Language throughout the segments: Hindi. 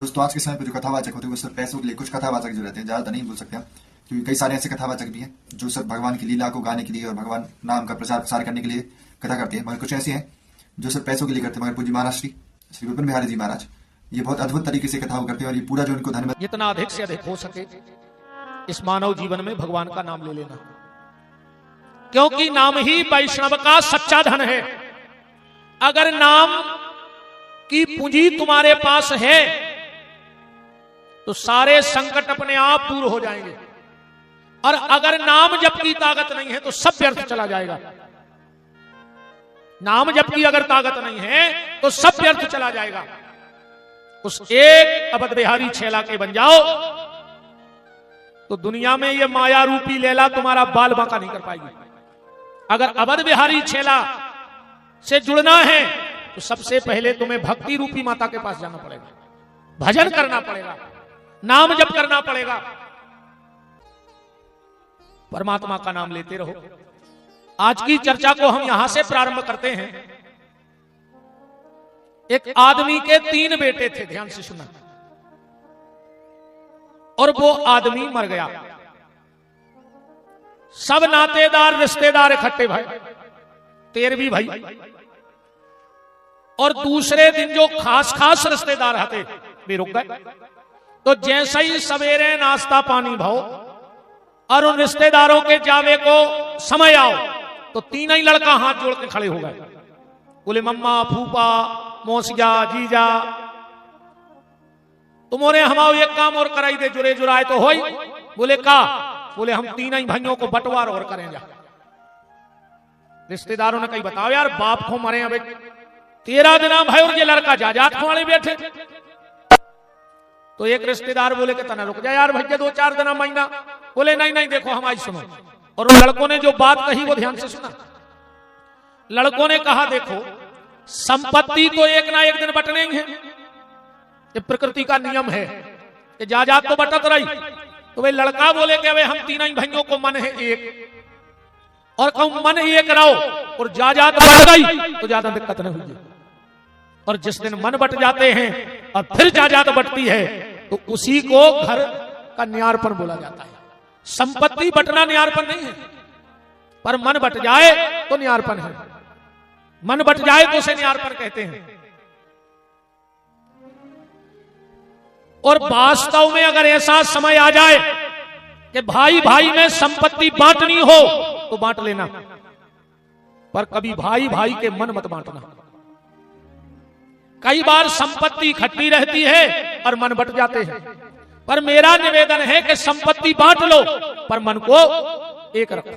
दोस्तों आज के समय पे जो कथावाचक होते हैं वो सिर्फ पैसों के लिए, कुछ कथावाचक जो रहते हैं, ज्यादातर नहीं बोल सकते हम, क्योंकि कई सारे ऐसे कथावाचक भी हैं जो सिर्फ भगवान की लीला को गाने के लिए और भगवान नाम का प्रचार प्रसार करने के लिए कथा करते हैं, मगर कुछ ऐसे हैं जो सिर्फ पैसों के लिए करते हैं। मगर पूज्य महाराज श्री विपिन बिहारी जी महाराज ये बहुत अद्भुत तरीके से कथा करते हैं और ये पूरा जो उनको धन्यवाद। जितना अधिक से अधिक हो सके इस मानव जीवन में भगवान का नाम ले लेना, क्योंकि नाम ही वैष्णव का सच्चा धन है। अगर नाम की पूंजी तुम्हारे पास है तो सारे संकट अपने आप दूर हो जाएंगे, और अगर नाम जप की ताकत नहीं है तो सब व्यर्थ चला जाएगा। नाम जप की अगर ताकत नहीं है तो सब व्यर्थ चला जाएगा। उस एक अवध बिहारी छेला के बन जाओ तो दुनिया में ये माया रूपी लैला तुम्हारा बाल बांका नहीं कर पाएगी। अगर अवध बिहारी छेला से जुड़ना है तो सबसे पहले तुम्हें भक्ति रूपी माता के पास जाना पड़ेगा, भजन करना पड़ेगा, नाम जप करना पड़ेगा, परमात्मा का नाम लेते रहो। आज की चर्चा को हम यहां से प्रारंभ करते हैं। एक आदमी के 3 बेटे थे, ध्यान से सुना, और वो आदमी मर गया। सब नातेदार रिश्तेदार इकट्ठे भाई, 13 भाई, और दूसरे दिन जो खास खास रिश्तेदार आते वे रुक गए। तो जैसे ही सवेरे नाश्ता पानी भाओ और उन रिश्तेदारों के जावे को समय आओ तो 3 ही लड़का हाथ जोड़ के खड़े हो गए। बोले मम्मा, फूफा, मौसिया, जीजा, तुम्हारे हमाओ एक काम और कराई दे, जुरे जुराए तो होई। बोले का? बोले हम 3 ही भाइयों को बंटवार और करेंगे। रिश्तेदारों ने कही बताओ यार, बाप को मरे अबे 13 दिन भाई और ये लड़का जाजात वाले बैठे। तो एक रिश्तेदार बोले कि तना रुक जा यार भैया, 2-4 दिन महीना। बोले नहीं नहीं, देखो हमारी सुनो। और उन लड़कों ने जो बात कही वो ध्यान से सुना। लड़कों ने कहा देखो, संपत्ति तो एक ना एक दिन बंटनेंगे, ये प्रकृति का नियम है, ये जायदाद तो बंटत रही। तो वे लड़का बोले कि हम 3 ही भाइयों को मन है एक, और कहूं मन एक रहो और जायदाद बढ़ गई तो ज्यादा दिक्कत नहीं हुई। और जिस दिन मन बट जाते हैं और फिर जायदाद बढ़ती है तो उसी को घर का न्यारपन बोला जाता है। संपत्ति बटना न्यारपन नहीं है, पर मन बट जाए तो न्यारपन है। मन बट जाए तो उसे न्यारपन कहते हैं। और वास्तव में अगर ऐसा समय आ जाए कि भाई भाई में संपत्ति बांटनी हो तो बांट लेना, पर कभी भाई भाई के मन मत बांटना। कई बार संपत्ति इकट्ठी रहती है और मन बट जाते हैं, पर मेरा निवेदन है कि संपत्ति बांट लो पर मन को एक रखो।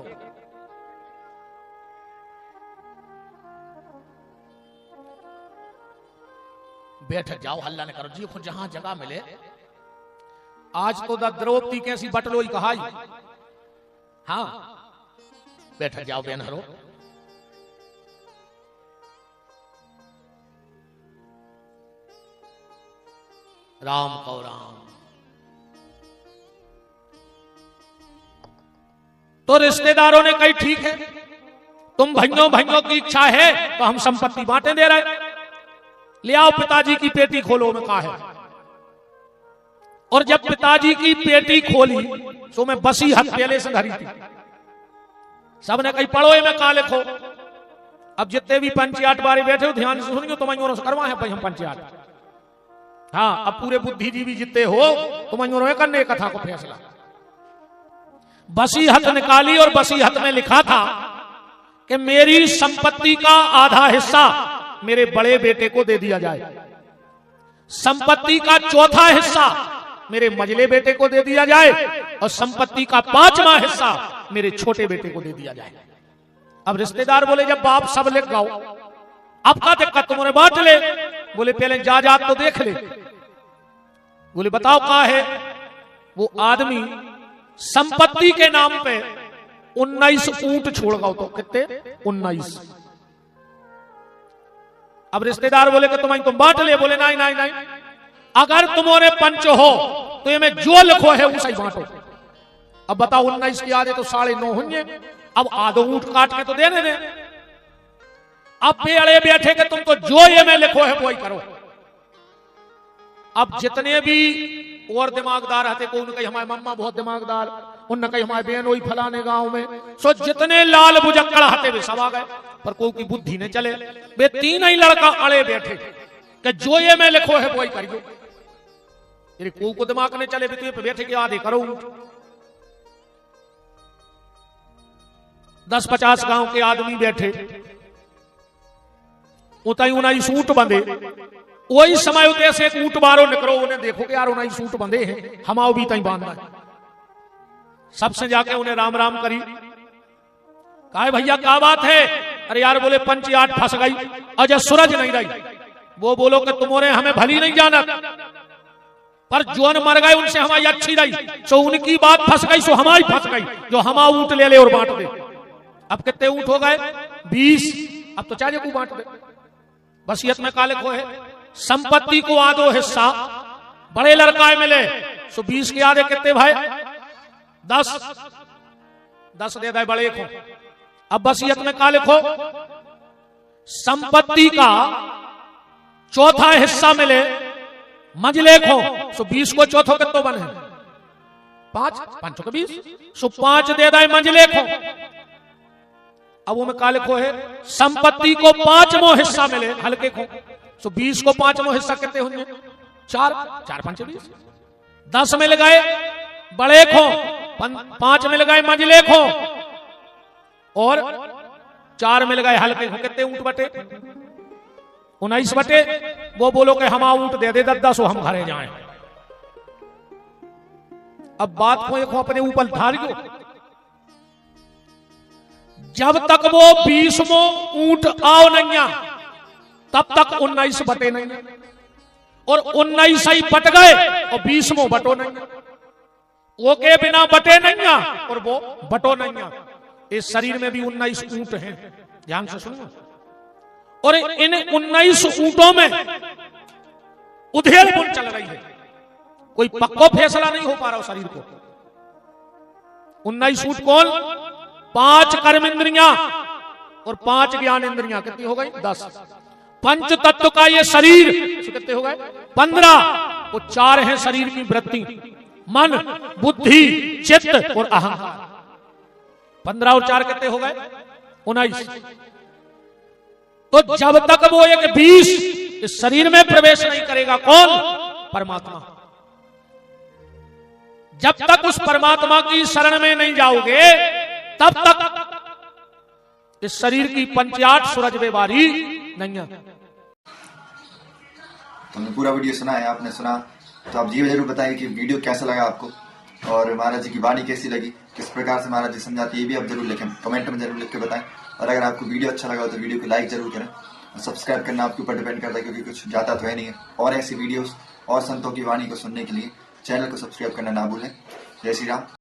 बैठ जाओ, हल्ला न करो जी, जहां जगह मिले। आज तो द्रौपदी कैसी बटलो ही कहा। हाँ बैठ जाओ बेनहरो। राम को राम। तो रिश्तेदारों ने कही ठीक है, तुम भाइयों की इच्छा है तो हम संपत्ति बांटे दे रहे, ले आओ पिताजी की पेटी खोलो में कहा है। और जब पिताजी की पेटी खोली तो मैं बसी हथ पहले से धरी थी। सबने कही पढ़ो में कहा लिखो। अब जितने भी पंचायत बारे बैठे हो ध्यान से सुनियो, तुम करवा है भाई हम पंचायत। हाँ, अब पूरे बुद्धिजीवी जितने हो तुम करने कथा को फैसला। बसी हथ निकाली और बसी हथ में लिखा था कि मेरी संपत्ति का आधा हिस्सा मेरे बड़े बेटे को दे दिया जाए, संपत्ति का चौथा हिस्सा मेरे मझले बेटे को दे दिया जाए, और संपत्ति का 5वां हिस्सा मेरे छोटे बेटे को दे दिया जाए। अब रिश्तेदार बोले जब बाप सब लिख गाओ अब का दिक्कत, तुम्हारे बांट ले। बोले पहले जायदाद तो देख ले। बोले बताओ कहा है। वो आदमी संपत्ति के नाम पे 19 ऊंट छोड़ गया। तो कितने? 19। अब रिश्तेदार बोले कि तुम बांट ले। बोले नहीं नहीं नहीं, अगर तुम्हारे पंच हो तो ये में जो लिखो है उसे बांटो। अब बताओ 19 की आधे तो 9.5 होंगे। अब आधो ऊंट काट के तो देने दे। अब पेड़े बैठे कि तुम तो जो ये में लिखो है वो ही करो। अब जितने भी और दिमागदार हते, को उनके हमारे मम्मा बहुत दिमागदार, उन कही हमारे बहन वही फलाने गांव में, सो जितने लाल बुजक्कड़ हते वे सब आ गए, पर कोई की बुद्धि नहीं चले। वे तीन ही लड़का अड़े बैठे कि जो ये मैं लिखो है वो ही करियो। यदि को दिमाग नहीं चले भी तो बैठे के आधे करो। 10-50 गांव के आदमी बैठे, उताई उनाई सूट बंधे, वही समय उते से एक ऊंट मारो निकलो, उन्हें देखो कि यार उन्हें सूट बंधे हैं, हमाओ भी तई बांधना है। सबसे जाके उन्हें राम राम करी, कहा भैया क्या बात है? अरे यार बोले पंच 8 फंस गई, अजय सूरज नहीं रही। वो बोलो कि तुम्हारे हमें भली नहीं जाना, पर जोन मर गए उनसे हमारी अच्छी रही, सो उनकी बात फंस गई, सो हमारी फंस गई, जो हमा ऊंट ले ले और बांट दे। अब कितने ऊंट हो गए? 20। अब तो चाहे को बांट दे। वसीयत में काले को है संपत्ति को आधो हिस्सा बड़े लड़का मिले, सो 20 के आधे कितने भाई? 10 दे दे बड़े को। अब वसीयत में काले को संपत्ति का चौथा हिस्सा मिले मंझले को, सो 20 को चौथो कितो बने? 5 5 को 20, सो 5 दे दे मंझले को। अब वो में काले को है संपत्ति को 5वां हिस्सा मिले हल्के को, सो 20 को 5वां हिस्सा कितने होंगे? 4 4 5 20। 10 मिल गए बड़े को, 5 मिल गए मंझले को, और 4 मिल गए हल्के को। कितने ऊंट बटे? 19 बटे। वो बोलो कि हम ऊंट दे दे 10, हम घरे जाएं। अब बात को एक अपने ऊपर धारियो, जब तक वो 20वां ऊंट आओ नहीं तब तक 19 बटे नहीं, और 19 ही बट गए और 20वां बटो नहीं। वो के बिना बटे नहीं और वो बटो नहीं। इस शरीर में भी 19 ऊंट हैं, ध्यान से सुनो। और इन 19 ऊंटों में उधेड़ बुन चल रही है, कोई पक्को फैसला नहीं हो पा रहा शरीर को। 19 ऊंट कौन? 5 कर्म इंद्रियां और 5 ज्ञान इंद्रियां, कितनी हो गई? 10। पंच तत्व का ये शरीर कितने हो गए? 15। वो 4 हैं शरीर की वृत्ति, मन, बुद्धि, चित्त और अहंकार। 15 और 4 कितने हो गए? 19। तो जब तक वो एक 20 इस शरीर में प्रवेश नहीं करेगा, कौन? परमात्मा। जब तक उस परमात्मा की शरण में नहीं जाओगे तब तक इस शरीर की 5-8 सूरज बेवारी नहीं है। तो हमने पूरा वीडियो सुना है, आपने सुना, तो आप ये जरूर बताइए कि वीडियो कैसा लगा आपको, और महाराज जी की वाणी कैसी लगी, किस प्रकार से महाराज जी समझाते हैं, ये भी आप जरूर लिखें, कमेंट में जरूर लिख के बताएं। और अगर आपको वीडियो अच्छा लगा हो तो वीडियो को लाइक जरूर करें, और सब्सक्राइब करना आपके ऊपर डिपेंड करता है, क्योंकि कुछ जाता तो है नहीं है। और ऐसी वीडियोस और संतों की वाणी को सुनने के लिए चैनल को सब्सक्राइब करना ना भूलें। जय श्री राम।